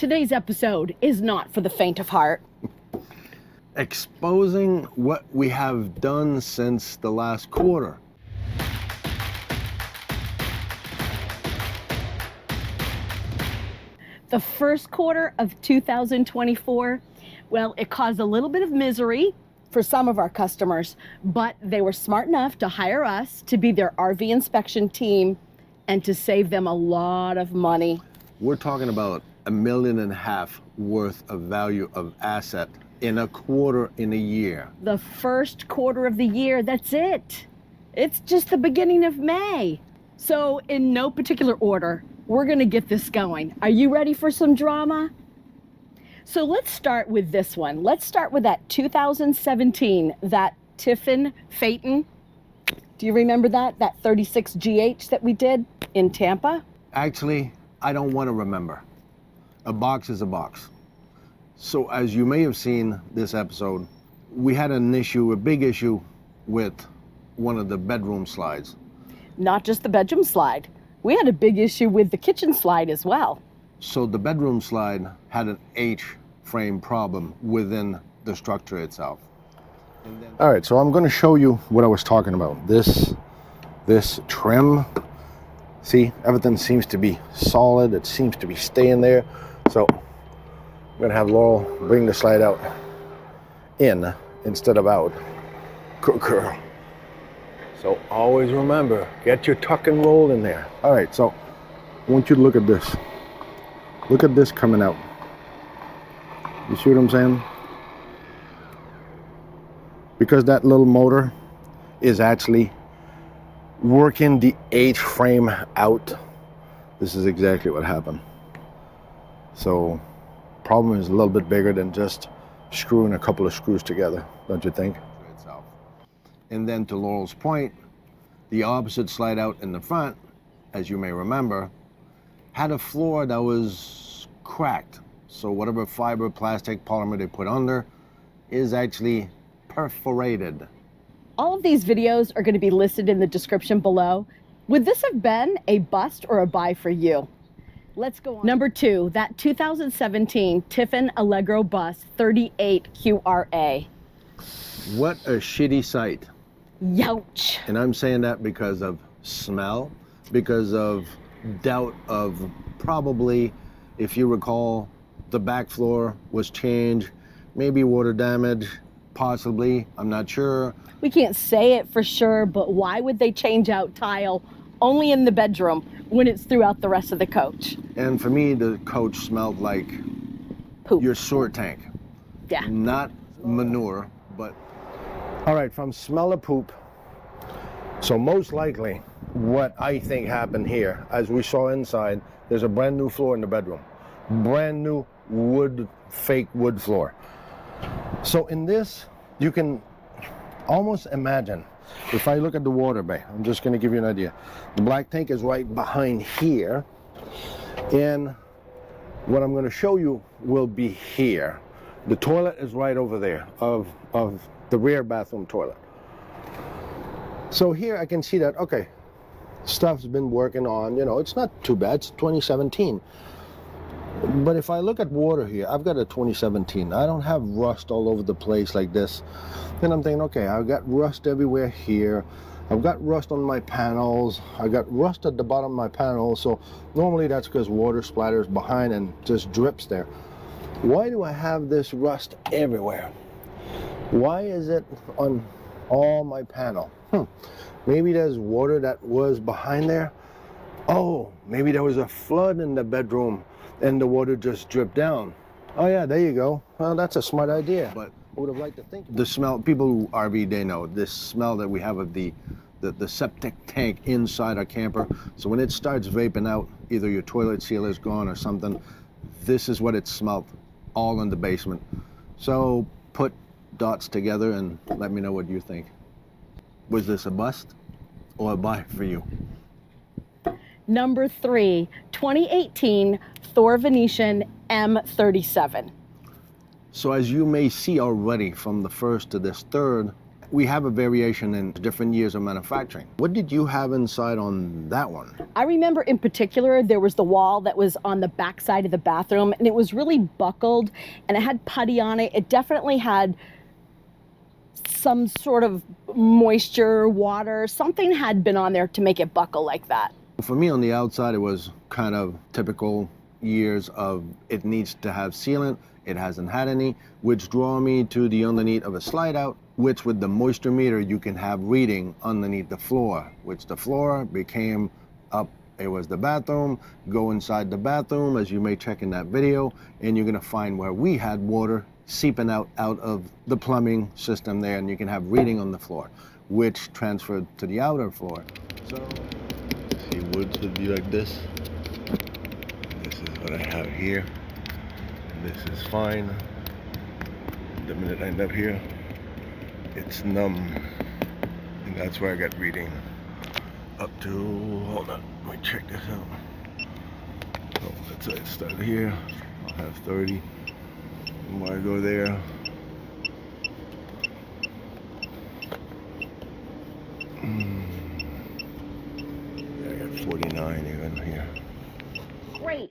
Today's episode is not for the faint of heart. Exposing what we have done since the last quarter. The first quarter of 2024, well, it caused a little bit of misery for some of our customers, but they were smart enough to hire us to be their RV inspection team and to save them a lot of money. We're talking about $1.5 million worth of value of asset in a quarter in a year. The first quarter of the year, that's it. It's just the beginning of May. So in no particular order, we're gonna get this going. Are you ready for some drama? So let's start with this one. Let's start with that 2017, that Tiffin Phaeton. Do you remember that 36 GH that we did in Tampa? Actually, I don't want to remember. A box is a box. So as you may have seen this episode, we had an issue, a big issue with one of the bedroom slides. Not just the bedroom slide. We had a big issue with the kitchen slide as well. So the bedroom slide had an H-frame problem within the structure itself. All right, so I'm going to show you what I was talking about. This trim, see, everything seems to be solid. It seems to be staying there. So I'm going to have Laurel bring the slide out in instead of out. Good girl. So always remember, get your tuck and roll in there. All right, so I want you to look at this. Look at this coming out. You see what I'm saying? Because that little motor is actually working the H-frame out. This is exactly what happened. So problem is a little bit bigger than just screwing a couple of screws together, don't you think? And then to Laurel's point, the opposite slide out in the front, as you may remember, had a floor that was cracked. So whatever fiber, plastic, polymer they put under is actually perforated. All of these videos are going to be listed in the description below. Would this have been a bust or a buy for you? Let's go on. Number 2, that 2017 Tiffin Allegro Bus 38 QRA. What a shitty sight. Youch. And I'm saying that because of smell, because of doubt of probably, if you recall, the back floor was changed, maybe water damage, possibly, I'm not sure. We can't say it for sure, but why would they change out tile only in the bedroom when it's throughout the rest of the coach? And for me, the coach smelled like poop. Your sewer tank. Yeah. Not manure, but... All right, from smell of poop. So most likely, what I think happened here, as we saw inside, there's a brand new floor in the bedroom. Brand new wood, fake wood floor. So in this, you can almost imagine, if I look at the water bay, I'm just going to give you an idea. The black tank is right behind here, and what I'm going to show you will be here. The toilet is right over there, of the rear bathroom toilet. So here I can see that, okay, stuff's been working on, you know, it's not too bad, it's 2017. But if I look at water here, I've got a 2017. I don't have rust all over the place like this. Then I'm thinking, okay, I've got rust everywhere here. I've got rust on my panels. I got rust at the bottom of my panels. So normally that's because water splatters behind and just drips there. Why do I have this rust everywhere? Why is it on all my panel? Maybe there's water that was behind there. Oh, maybe there was a flood in the bedroom and the water just dripped down. Oh yeah, there you go. Well, that's a smart idea, but I would have liked to think the smell. People who RV, they know this smell that we have of the septic tank inside our camper. So when it starts vaping out, either your toilet seal is gone or something, this is what it smelled, all in the basement. So put dots together and let me know what you think. Was this a bust or a buy for you? Number 3, 2018 Thor Venetian M37. So as you may see already from the first to this third, we have a variation in different years of manufacturing. What did you have inside on that one? I remember in particular, there was the wall that was on the back side of the bathroom, and it was really buckled, and it had putty on it. It definitely had some sort of moisture, water, something had been on there to make it buckle like that. For me, on the outside, it was kind of typical years of it needs to have sealant. It hasn't had any, which draw me to the underneath of a slide out, which with the moisture meter, you can have reading underneath the floor, which the floor became up. It was the bathroom. Go inside the bathroom, as you may check in that video, and you're gonna find where we had water seeping out of the plumbing system there, and you can have reading on the floor, which transferred to the outer floor. So, see, woods would be like this. This is what I have here. This is fine. The minute I end up here, it's numb. And that's where I got reading up to, hold on, let me check this out. So let's say it started here. I'll have 30. And when I go there, I got 49 even here. Great.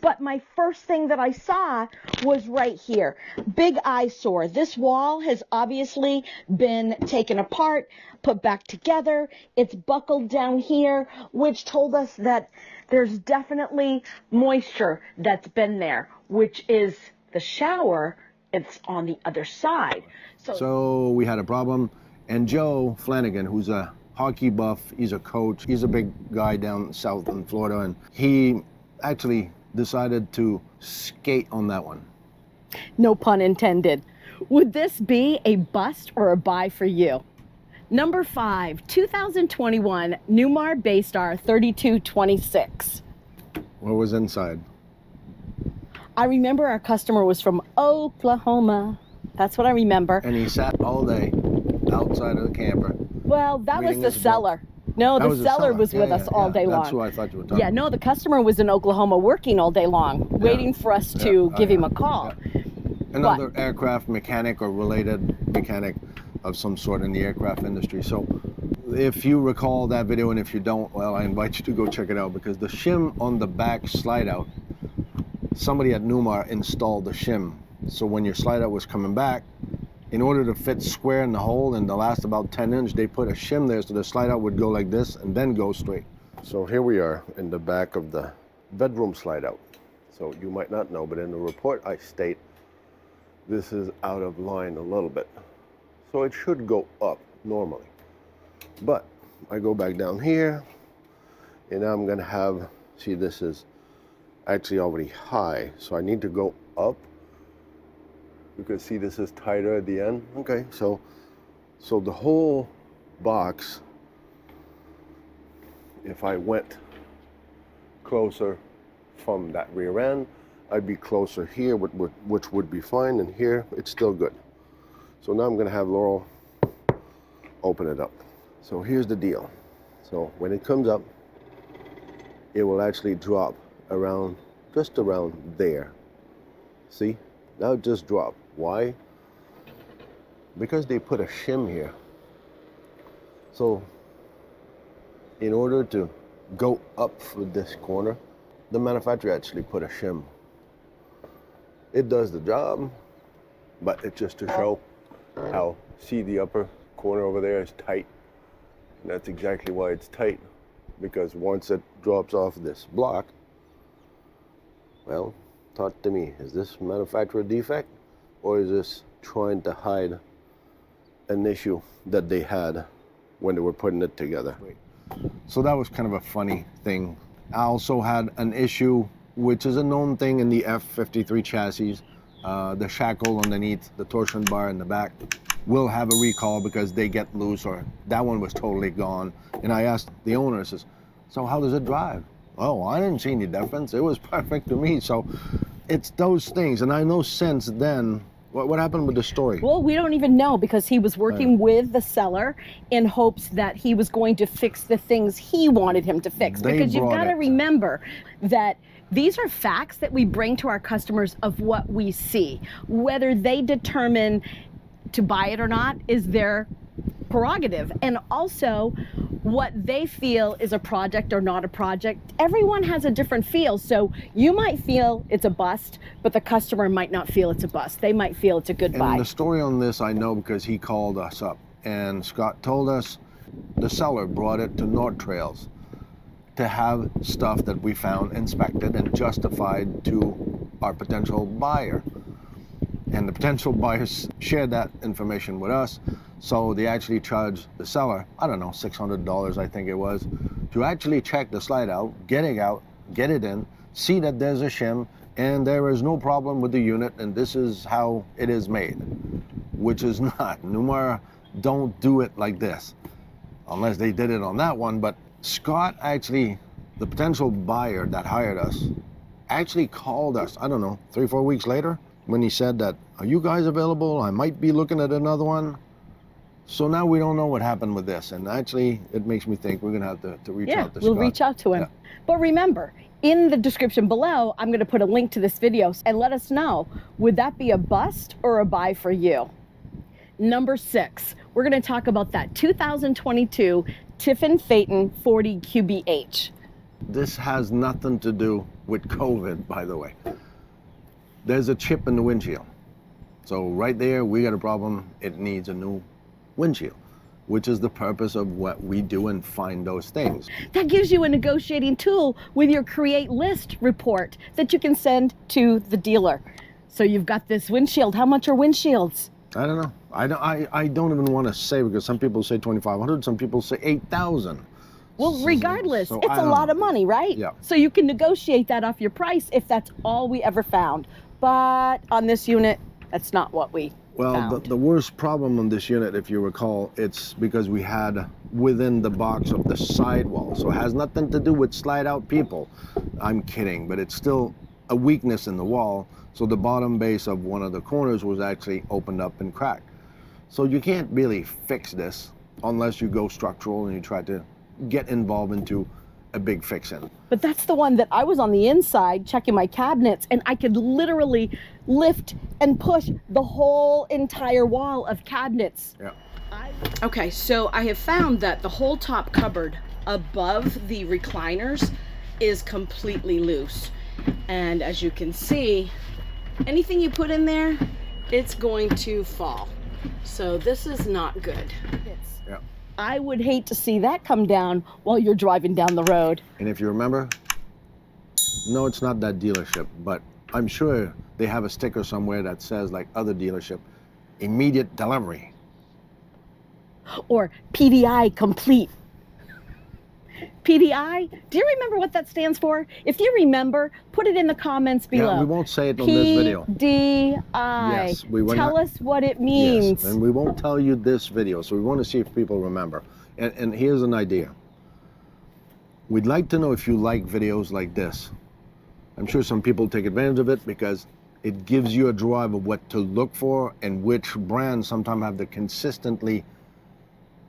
But my first thing that I saw was right here. Big eyesore. This wall has obviously been taken apart, put back together. It's buckled down here, which told us that there's definitely moisture that's been there, which is the shower. It's on the other side. So we had a problem, and Joe Flanagan, who's a hockey buff, he's a coach, he's a big guy down south in Florida, and he actually decided to skate on that one. No pun intended. Would this be a bust or a buy for you? Number 5, 2021 Newmar Bay Star 3226. What was inside? I remember our customer was from Oklahoma. That's what I remember. And he sat all day outside of the camper. Well, that was reading the his book. seller. No, That the was the seller seller. was with us all day long. That's who I thought you were talking Yeah, no, the customer was in Oklahoma working all day long, waiting for us to give him a call. Another aircraft mechanic or related mechanic of some sort in the aircraft industry. So if you recall that video, and if you don't, well, I invite you to go check it out, because the shim on the back slide out, somebody at Newmar installed the shim. So when your slide out was coming back, in order to fit square in the hole and to last about 10 inch, they put a shim there so the slide out would go like this and then go straight. So here we are in the back of the bedroom slide out. So you might not know, but in the report I state this is out of line a little bit. So it should go up normally. But I go back down here, and I'm gonna have, see, this is actually already high. So I need to go up. You can see this is tighter at the end. Okay, so the whole box, if I went closer from that rear end, I'd be closer here, which would be fine, and here it's still good. So now I'm gonna have Laurel open it up. So here's the deal. So when it comes up, it will actually drop around, just around there. See? Now it just dropped. Why? Because they put a shim here. So in order to go up for this corner, the manufacturer actually put a shim. It does the job, but it's just to show how, see, the upper corner over there is tight. And that's exactly why it's tight, because once it drops off this block, well, talk to me, is this manufacturer defect, or is this trying to hide an issue that they had when they were putting it together? So that was kind of a funny thing. I also had an issue, which is a known thing in the F-53 chassis. The shackle underneath the torsion bar in the back will have a recall because they get loose, or that one was totally gone. And I asked the owner, I says, so how does it drive? Oh, I didn't see any difference. It was perfect to me. So it's those things. And I know since then, what happened with the story? Well, we don't even know, because he was working with the seller in hopes that he was going to fix the things he wanted him to fix. Because you've got to remember that these are facts that we bring to our customers of what we see. Whether they determine to buy it or not is their prerogative, and also what they feel is a project or not a project. Everyone has a different feel, so you might feel it's a bust, but the customer might not feel it's a bust. They might feel it's a good buy. And the story on this I know because he called us up, and Scott told us the seller brought it to North Trails to have stuff that we found inspected and justified to our potential buyer. And the potential buyers shared that information with us, so they actually charged the seller, I don't know, $600 I think it was, to actually check the slide out, get it in, see that there's a shim, and there is no problem with the unit, and this is how it is made, which is not. Newmar don't do it like this, unless they did it on that one. But Scott actually, the potential buyer that hired us, actually called us, I don't know, 3 or 4 weeks later, when he said that, are you guys available? I might be looking at another one. So now we don't know what happened with this. And actually, it makes me think we're going to have to reach out to Scott. Yeah, we'll reach out to him. Yeah. But remember, in the description below, I'm going to put a link to this video and let us know, would that be a bust or a buy for you? Number 6, we're going to talk about that 2022 Tiffin Phaeton 40 QBH. This has nothing to do with COVID, by the way. There's a chip in the windshield. So right there, we got a problem. It needs a new windshield, which is the purpose of what we do and find those things. That gives you a negotiating tool with your create list report that you can send to the dealer. So you've got this windshield. How much are windshields? I don't know. I don't even want to say, because some people say 2,500, some people say 8,000. Well, regardless, so it's a lot of money, right? Yeah. So you can negotiate that off your price if that's all we ever found. But on this unit, that's not what we found. The worst problem on this unit, if you recall, it's because we had within the box of the sidewall. So it has nothing to do with slide out people. I'm kidding, but it's still a weakness in the wall. So the bottom base of one of the corners was actually opened up and cracked. So you can't really fix this unless you go structural and you try to get involved into a big fix-in. But that's the one that I was on the inside checking my cabinets, and I could literally lift and push the whole entire wall of cabinets. Yeah. Okay, so I have found that the whole top cupboard above the recliners is completely loose. And as you can see, anything you put in there, it's going to fall. So this is not good. Yeah. I would hate to see that come down while you're driving down the road. And if you remember, no, it's not that dealership, but I'm sure they have a sticker somewhere that says, like other dealership, immediate delivery. Or PDI complete. PDI, do you remember what that stands for? If you remember, put it in the comments below. Yeah, we won't say it on this video. PDI. Yes, tell us what it means. Yes, and we won't tell you this video, so we want to see if people remember. And here's an idea. We'd like to know if you like videos like this. I'm sure some people take advantage of it because it gives you a drive of what to look for and which brands sometimes have the consistently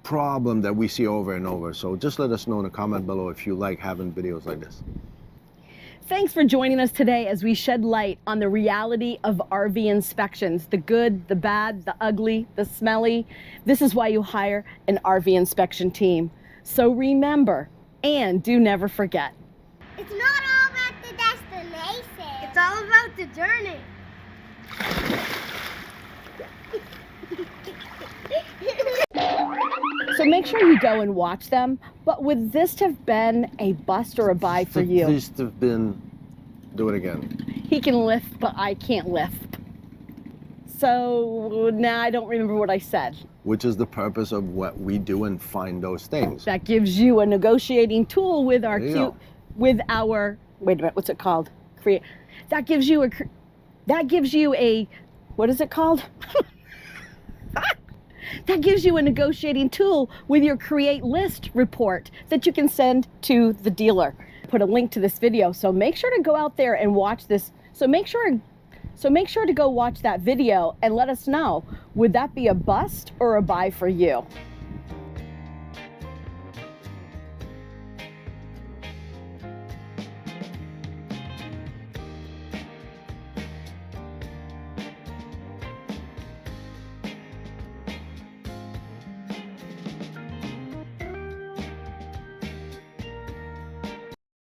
problem that we see over and over. So just let us know in the comment below if you like having videos like this. Thanks for joining us today as we shed light on the reality of RV inspections, the good, the bad, the ugly, the smelly. This is why you hire an RV inspection team. So remember, and do never forget. It's not all about the destination. It's all about the journey. So make sure you go and watch them. But would this have been a bust or a buy for you? This have been, do it again. He can lift, but I can't lift. So now I don't remember what I said. Which is the purpose of what we do and find those things. That gives you a negotiating tool with our wait a minute, what's it called? That gives you a, what is it called? That gives you a negotiating tool with your create list report that you can send to the dealer. Put a link to this video, so make sure to go out there and watch this. So make sure to go watch that video and let us know, would that be a bust or a buy for you?